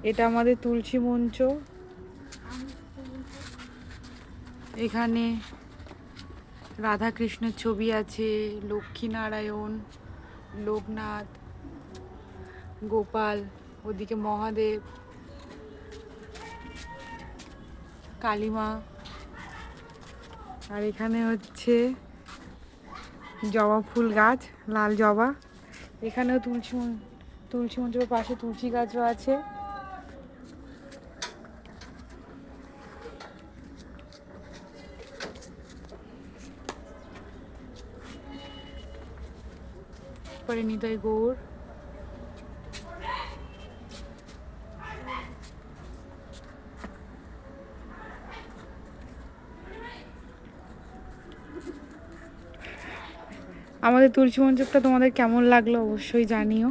এটা আমাদের তুলসী মঞ্চ। এখানে রাধা কৃষ্ণের ছবি আছে, লক্ষ্মীনারায়ণ, লোকনাথ, গোপাল, ওদিকে মহাদেব, কালীমা। আর এখানে হচ্ছে জবা ফুল গাছ, লাল জবা। এখানেও তুলসী মঞ্চের পাশে তুলসী গাছও আছে। পরে নিতাই গৌর। আমাদের তুলসী মঞ্চটা তোমাদের কেমন লাগলো অবশ্যই জানিও।